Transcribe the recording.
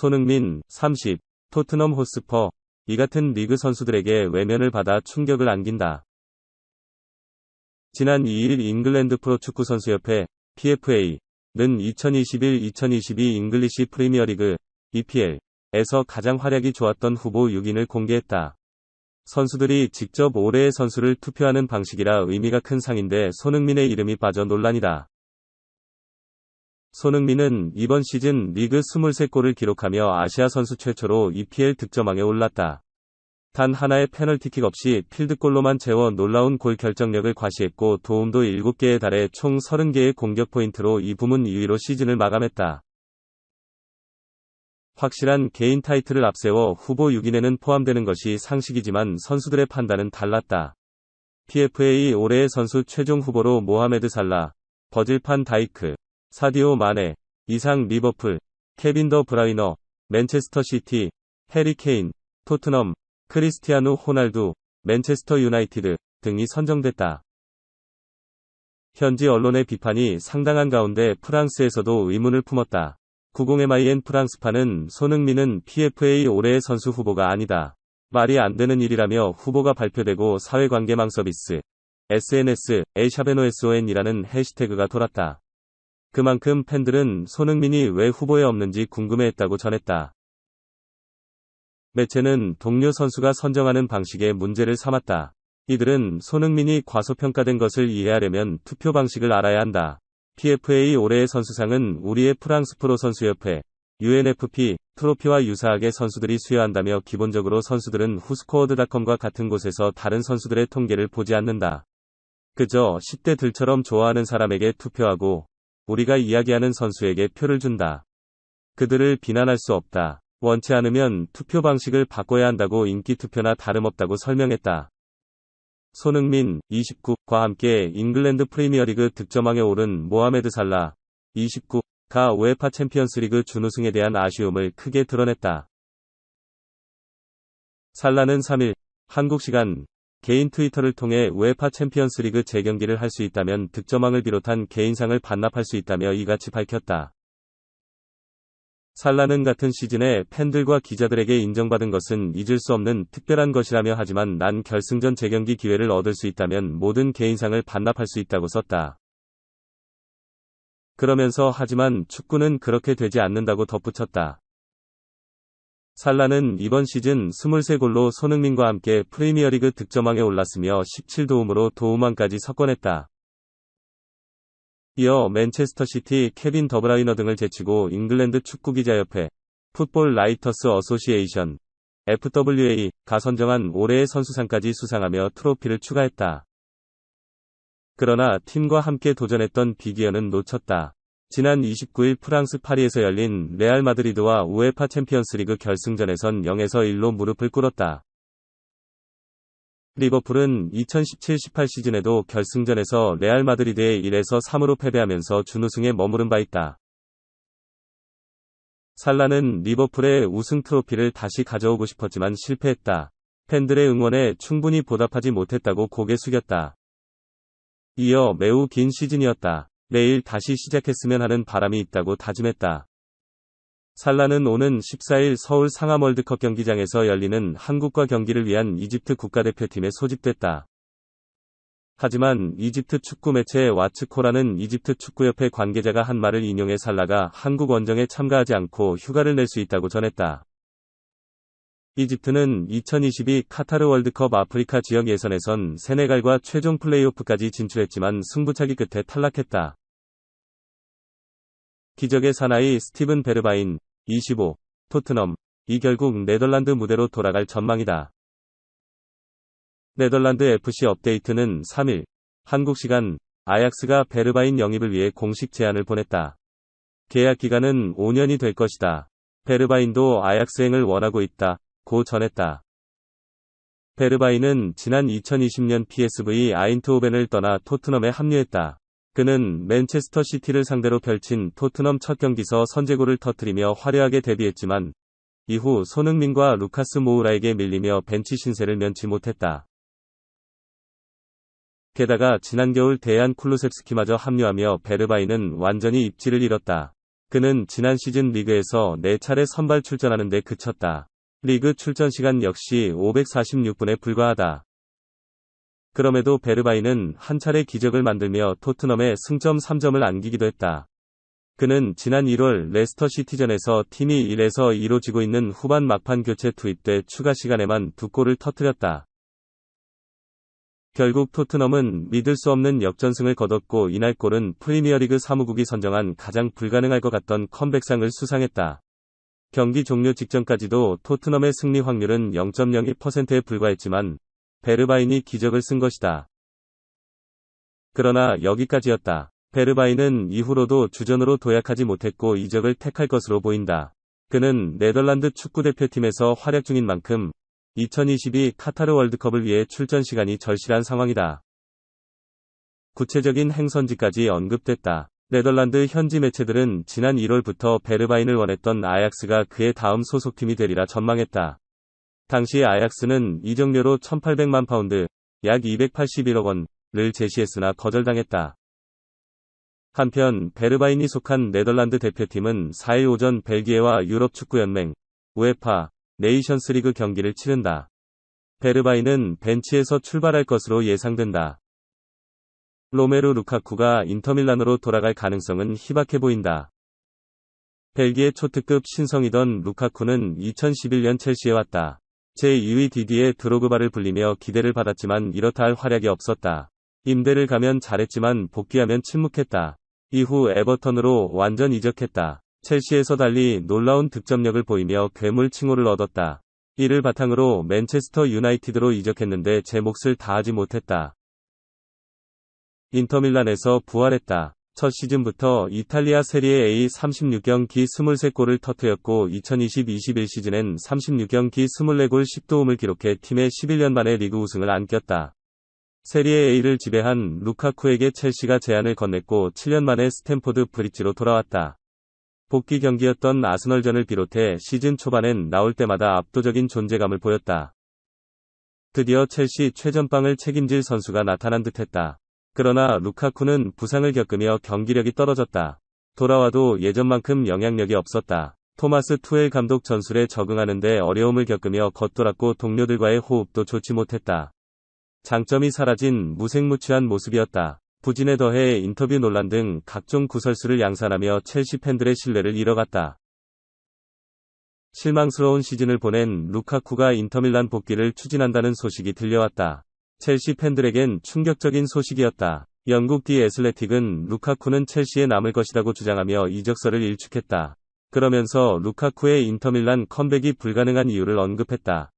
손흥민, 30, 토트넘 호스퍼, 이 같은 리그 선수들에게 외면을 받아 충격을 안긴다. 지난 2일 잉글랜드 프로축구선수협회, PFA는 2021-2022 잉글리시 프리미어리그, EPL에서 가장 활약이 좋았던 후보 6인을 공개했다. 선수들이 직접 올해의 선수를 투표하는 방식이라 의미가 큰 상인데 손흥민의 이름이 빠져 논란이다. 손흥민은 이번 시즌 리그 23골을 기록하며 아시아 선수 최초로 EPL 득점왕에 올랐다. 단 하나의 페널티킥 없이 필드골로만 채워 놀라운 골 결정력을 과시했고 도움도 7개에 달해 총 30개의 공격 포인트로 이 부문 2위로 시즌을 마감했다. 확실한 개인 타이틀을 앞세워 후보 6인에는 포함되는 것이 상식이지만 선수들의 판단은 달랐다. PFA 올해의 선수 최종 후보로 모하메드 살라, 버질 판 다이크, 사디오 마네, 이상 리버풀, 케빈 더 브라이너, 맨체스터 시티, 해리 케인, 토트넘, 크리스티아누 호날두, 맨체스터 유나이티드 등이 선정됐다. 현지 언론의 비판이 상당한 가운데 프랑스에서도 의문을 품었다. 90MIN 프랑스파는 손흥민은 PFA 올해의 선수 후보가 아니다. 말이 안 되는 일이라며 후보가 발표되고 사회관계망 서비스 SNS에 샤베노SON이라는 해시태그가 돌았다. 그만큼 팬들은 손흥민이 왜 후보에 없는지 궁금해했다고 전했다. 매체는 동료 선수가 선정하는 방식에 문제를 삼았다. 이들은 손흥민이 과소평가된 것을 이해하려면 투표 방식을 알아야 한다. PFA 올해의 선수상은 우리의 프랑스 프로선수협회 UNFP 트로피와 유사하게 선수들이 수여한다며 기본적으로 선수들은 후스코어드닷컴과 같은 곳에서 다른 선수들의 통계를 보지 않는다. 그저 10대들처럼 좋아하는 사람에게 투표하고 우리가 이야기하는 선수에게 표를 준다. 그들을 비난할 수 없다. 원치 않으면 투표 방식을 바꿔야 한다고 인기투표나 다름없다고 설명했다. 손흥민, 29과 함께 잉글랜드 프리미어리그 득점왕에 오른 모하메드 살라, 29가 우에파 챔피언스리그 준우승에 대한 아쉬움을 크게 드러냈다. 살라는 3일, 한국 시간, 개인 트위터를 통해 우에파 챔피언스리그 재경기를 할 수 있다면 득점왕을 비롯한 개인상을 반납할 수 있다며 이같이 밝혔다. 살라는 같은 시즌에 팬들과 기자들에게 인정받은 것은 잊을 수 없는 특별한 것이라며 하지만 난 결승전 재경기 기회를 얻을 수 있다면 모든 개인상을 반납할 수 있다고 썼다. 그러면서 하지만 축구는 그렇게 되지 않는다고 덧붙였다. 살라는 이번 시즌 23골로 손흥민과 함께 프리미어리그 득점왕에 올랐으며 17도움으로 도움왕까지 석권했다. 이어 맨체스터 시티 케빈 더브라이너 등을 제치고 잉글랜드 축구기자협회 풋볼 라이터스 어소시에이션 FWA가 선정한 올해의 선수상까지 수상하며 트로피를 추가했다. 그러나 팀과 함께 도전했던 비기어는 놓쳤다. 지난 29일 프랑스 파리에서 열린 레알 마드리드와 우에파 챔피언스리그 결승전에선 0-1로 무릎을 꿇었다. 리버풀은 2017-18 시즌에도 결승전에서 레알 마드리드에 1-3으로 패배하면서 준우승에 머무른 바 있다. 살라는 리버풀의 우승 트로피를 다시 가져오고 싶었지만 실패했다. 팬들의 응원에 충분히 보답하지 못했다고 고개 숙였다. 이어 매우 긴 시즌이었다. 내일 다시 시작했으면 하는 바람이 있다고 다짐했다. 살라는 오는 14일 서울 상암 월드컵 경기장에서 열리는 한국과 경기를 위한 이집트 국가대표팀에 소집됐다. 하지만 이집트 축구 매체 와츠코라는 이집트 축구협회 관계자가 한 말을 인용해 살라가 한국 원정에 참가하지 않고 휴가를 낼 수 있다고 전했다. 이집트는 2022 카타르 월드컵 아프리카 지역 예선에선 세네갈과 최종 플레이오프까지 진출했지만 승부차기 끝에 탈락했다. 기적의 사나이 스티븐 베르바인, 25, 토트넘이 결국 네덜란드 무대로 돌아갈 전망이다. 네덜란드 FC 업데이트는 3일, 한국 시간, 아약스가 베르바인 영입을 위해 공식 제안을 보냈다. 계약 기간은 5년이 될 것이다. 베르바인도 아약스행을 원하고 있다고 전했다. 베르바인은 지난 2020년 PSV 아인트호벤을 떠나 토트넘에 합류했다. 그는 맨체스터 시티를 상대로 펼친 토트넘 첫 경기서 선제골을 터뜨리며 화려하게 데뷔했지만 이후 손흥민과 루카스 모우라에게 밀리며 벤치 신세를 면치 못했다. 게다가 지난 겨울 데얀 쿨루셉스키마저 합류하며 베르바인은 완전히 입지를 잃었다. 그는 지난 시즌 리그에서 4차례 선발 출전하는 데 그쳤다. 리그 출전 시간 역시 546분에 불과하다. 그럼에도 베르바이는 한 차례 기적을 만들며 토트넘에 승점 3점을 안기기도 했다. 그는 지난 1월 레스터 시티전에서 팀이 1에서 2로 지고 있는 후반 막판 교체 투입돼 추가 시간에만 2골을 터뜨렸다. 결국 토트넘은 믿을 수 없는 역전승을 거뒀고 이날 골은 프리미어리그 사무국이 선정한 가장 불가능할 것 같던 컴백상을 수상했다. 경기 종료 직전까지도 토트넘의 승리 확률은 0.02%에 불과했지만 베르바인이 기적을 쓴 것이다. 그러나 여기까지였다. 베르바인은 이후로도 주전으로 도약하지 못했고 이적을 택할 것으로 보인다. 그는 네덜란드 축구대표팀에서 활약 중인 만큼 2022 카타르 월드컵을 위해 출전 시간이 절실한 상황이다. 구체적인 행선지까지 언급됐다. 네덜란드 현지 매체들은 지난 1월부터 베르바인을 원했던 아약스가 그의 다음 소속팀이 되리라 전망했다. 당시 아약스는 이적료로 1,800만 파운드, 약 281억 원을 제시했으나 거절당했다. 한편 베르바인이 속한 네덜란드 대표팀은 4일 오전 벨기에와 유럽축구연맹, 우에파, 네이션스리그 경기를 치른다. 베르바인은 벤치에서 출발할 것으로 예상된다. 로메루 루카쿠가 인터밀란으로 돌아갈 가능성은 희박해 보인다. 벨기에 초특급 신성이던 루카쿠는 2011년 첼시에 왔다. 제2위 디디에 드로그바를 불리며 기대를 받았지만 이렇다 할 활약이 없었다. 임대를 가면 잘했지만 복귀하면 침묵했다. 이후 에버턴으로 완전 이적했다. 첼시에서 달리 놀라운 득점력을 보이며 괴물 칭호를 얻었다. 이를 바탕으로 맨체스터 유나이티드로 이적했는데 제 몫을 다하지 못했다. 인터밀란에서 부활했다. 첫 시즌부터 이탈리아 세리에 A 36경기 23골을 터뜨렸고 2020-21 시즌엔 36경기 24골 10도움을 기록해 팀의 11년 만에 리그 우승을 안겼다. 세리에 A를 지배한 루카쿠에게 첼시가 제안을 건넸고 7년 만에 스탠포드 브리지로 돌아왔다. 복귀 경기였던 아스널전을 비롯해 시즌 초반엔 나올 때마다 압도적인 존재감을 보였다. 드디어 첼시 최전방을 책임질 선수가 나타난 듯했다. 그러나 루카쿠는 부상을 겪으며 경기력이 떨어졌다. 돌아와도 예전만큼 영향력이 없었다. 토마스 투엘 감독 전술에 적응하는 데 어려움을 겪으며 겉돌았고 동료들과의 호흡도 좋지 못했다. 장점이 사라진 무색무취한 모습이었다. 부진에 더해 인터뷰 논란 등 각종 구설수를 양산하며 첼시 팬들의 신뢰를 잃어갔다. 실망스러운 시즌을 보낸 루카쿠가 인터밀란 복귀를 추진한다는 소식이 들려왔다. 첼시 팬들에겐 충격적인 소식이었다. 영국 디 애슬레틱은 루카쿠는 첼시에 남을 것이라고 주장하며 이적설을 일축했다. 그러면서 루카쿠의 인터밀란 컴백이 불가능한 이유를 언급했다.